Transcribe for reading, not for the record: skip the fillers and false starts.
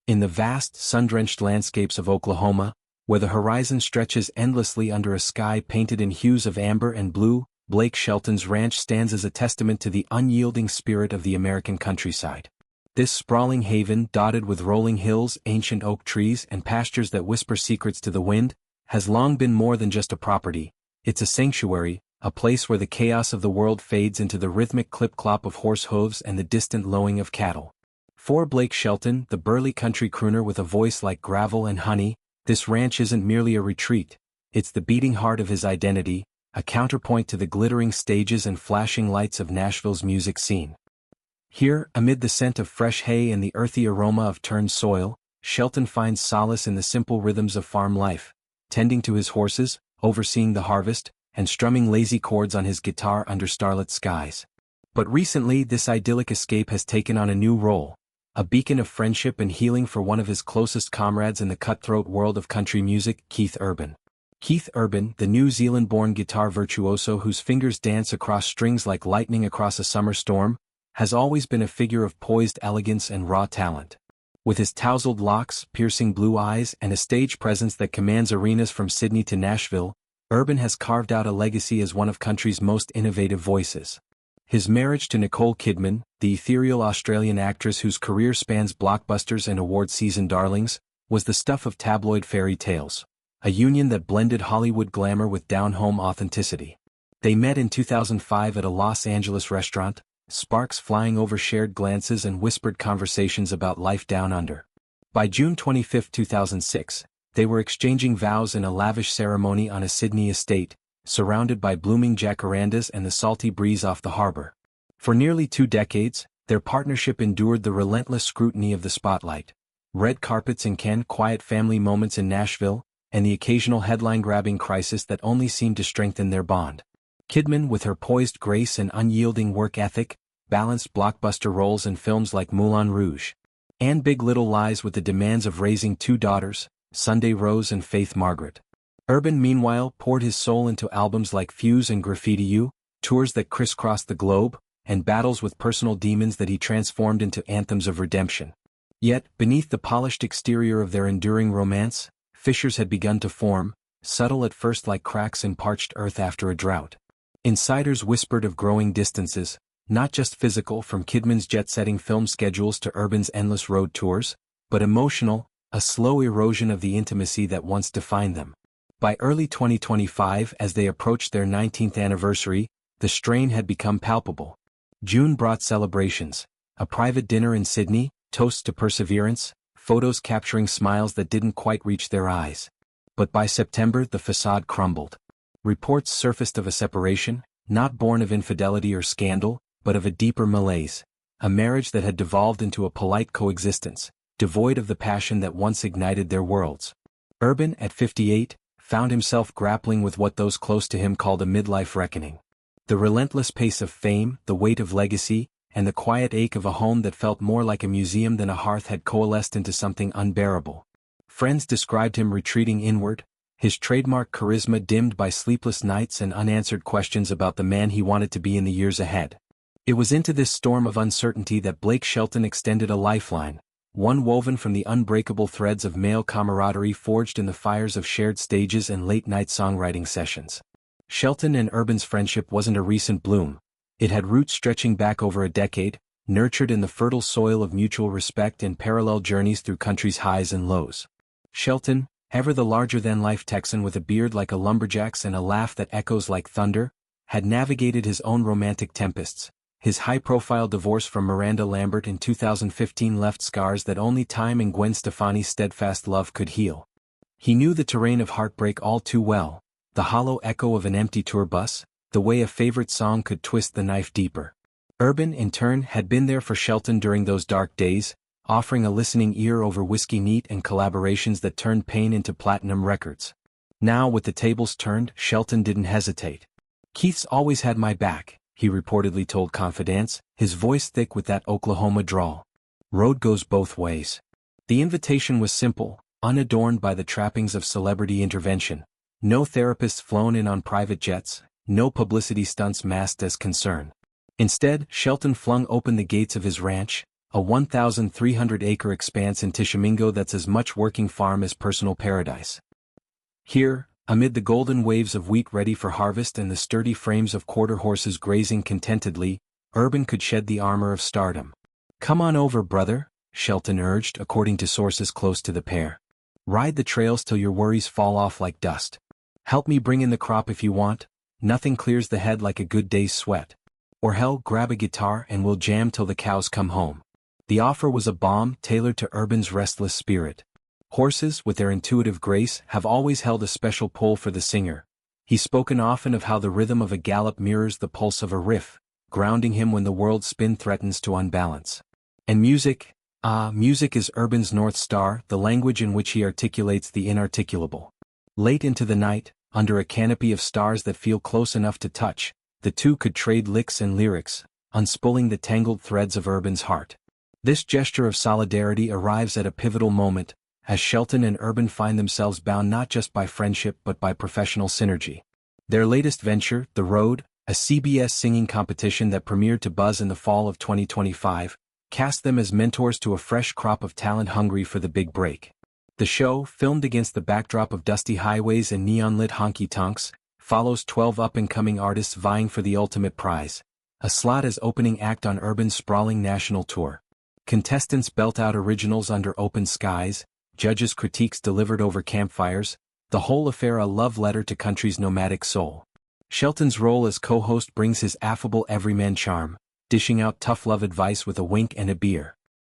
In the vast, sun-drenched landscapes of Oklahoma, where the horizon stretches endlessly under a sky painted in hues of amber and blue, Blake Shelton's ranch stands as a testament to the unyielding spirit of the American countryside. This sprawling haven, dotted with rolling hills, ancient oak trees, and pastures that whisper secrets to the wind, has long been more than just a property. It's a sanctuary, a place where the chaos of the world fades into the rhythmic clip-clop of horse hooves and the distant lowing of cattle. For Blake Shelton, the burly country crooner with a voice like gravel and honey, this ranch isn't merely a retreat, it's the beating heart of his identity, a counterpoint to the glittering stages and flashing lights of Nashville's music scene. Here, amid the scent of fresh hay and the earthy aroma of turned soil, Shelton finds solace in the simple rhythms of farm life, tending to his horses, overseeing the harvest, and strumming lazy chords on his guitar under starlit skies. But recently this idyllic escape has taken on a new role, a beacon of friendship and healing for one of his closest comrades in the cutthroat world of country music, Keith Urban. Keith Urban, the New Zealand-born guitar virtuoso whose fingers dance across strings like lightning across a summer storm, has always been a figure of poised elegance and raw talent. With his tousled locks, piercing blue eyes, and a stage presence that commands arenas from Sydney to Nashville, Urban has carved out a legacy as one of country's most innovative voices. His marriage to Nicole Kidman, the ethereal Australian actress whose career spans blockbusters and award-season darlings, was the stuff of tabloid fairy tales, a union that blended Hollywood glamour with down-home authenticity. They met in 2005 at a Los Angeles restaurant, sparks flying over shared glances and whispered conversations about life down under. By June 25, 2006, they were exchanging vows in a lavish ceremony on a Sydney estate, surrounded by blooming jacarandas and the salty breeze off the harbor. For nearly 2 decades, their partnership endured the relentless scrutiny of the spotlight. Red carpets in Cannes, quiet family moments in Nashville, and the occasional headline-grabbing crisis that only seemed to strengthen their bond. Kidman, with her poised grace and unyielding work ethic, balanced blockbuster roles in films like Moulin Rouge and Big Little Lies with the demands of raising 2 daughters, Sunday Rose and Faith Margaret. Urban, meanwhile, poured his soul into albums like Fuse and Graffiti You, tours that crisscrossed the globe, and battles with personal demons that he transformed into anthems of redemption. Yet, beneath the polished exterior of their enduring romance, fissures had begun to form, subtle at first like cracks in parched earth after a drought. Insiders whispered of growing distances, not just physical from Kidman's jet-setting film schedules to Urban's endless road tours, but emotional, a slow erosion of the intimacy that once defined them. By early 2025, as they approached their 19th anniversary, the strain had become palpable. June brought celebrations, a private dinner in Sydney, toasts to perseverance, photos capturing smiles that didn't quite reach their eyes. But by September the facade crumbled. Reports surfaced of a separation, not born of infidelity or scandal, but of a deeper malaise, a marriage that had devolved into a polite coexistence, devoid of the passion that once ignited their worlds. Urban, at 58, found himself grappling with what those close to him called a midlife reckoning. The relentless pace of fame, the weight of legacy, and the quiet ache of a home that felt more like a museum than a hearth had coalesced into something unbearable. Friends described him retreating inward, his trademark charisma dimmed by sleepless nights and unanswered questions about the man he wanted to be in the years ahead. It was into this storm of uncertainty that Blake Shelton extended a lifeline, one woven from the unbreakable threads of male camaraderie forged in the fires of shared stages and late-night songwriting sessions. Shelton and Urban's friendship wasn't a recent bloom. It had roots stretching back over a decade, nurtured in the fertile soil of mutual respect and parallel journeys through country's highs and lows. Shelton, ever the larger-than-life Texan with a beard like a lumberjack's and a laugh that echoes like thunder, had navigated his own romantic tempests. His high-profile divorce from Miranda Lambert in 2015 left scars that only time and Gwen Stefani's steadfast love could heal. He knew the terrain of heartbreak all too well, the hollow echo of an empty tour bus, the way a favorite song could twist the knife deeper. Urban, in turn, had been there for Shelton during those dark days, offering a listening ear over whiskey neat and collaborations that turned pain into platinum records. Now, with the tables turned, Shelton didn't hesitate. "Keith's always had my back," he reportedly told Confidence, his voice thick with that Oklahoma drawl. "Road goes both ways." The invitation was simple, unadorned by the trappings of celebrity intervention. No therapists flown in on private jets, no publicity stunts masked as concern. Instead, Shelton flung open the gates of his ranch, a 1,300-acre expanse in Tishomingo that's as much working farm as personal paradise. Here, amid the golden waves of wheat ready for harvest and the sturdy frames of quarter horses grazing contentedly, Urban could shed the armor of stardom. "Come on over, brother," Shelton urged, according to sources close to the pair. "Ride the trails till your worries fall off like dust. Help me bring in the crop if you want, nothing clears the head like a good day's sweat. Or hell, grab a guitar and we'll jam till the cows come home." The offer was a balm tailored to Urban's restless spirit. Horses, with their intuitive grace, have always held a special pull for the singer. He's spoken often of how the rhythm of a gallop mirrors the pulse of a riff, grounding him when the world's spin threatens to unbalance. And music is Urban's North Star, the language in which he articulates the inarticulable. Late into the night, under a canopy of stars that feel close enough to touch, the two could trade licks and lyrics, unspooling the tangled threads of Urban's heart. This gesture of solidarity arrives at a pivotal moment, as Shelton and Urban find themselves bound not just by friendship but by professional synergy. Their latest venture, The Road, a CBS singing competition that premiered to buzz in the fall of 2025, cast them as mentors to a fresh crop of talent hungry for the big break. The show, filmed against the backdrop of dusty highways and neon-lit honky-tonks, follows 12 up-and-coming artists vying for the ultimate prize, a slot as opening act on Urban's sprawling national tour. Contestants belt out originals under open skies, judges' critiques delivered over campfires, the whole affair a love letter to country's nomadic soul. Shelton's role as co-host brings his affable everyman charm, dishing out tough love advice with a wink and a beer.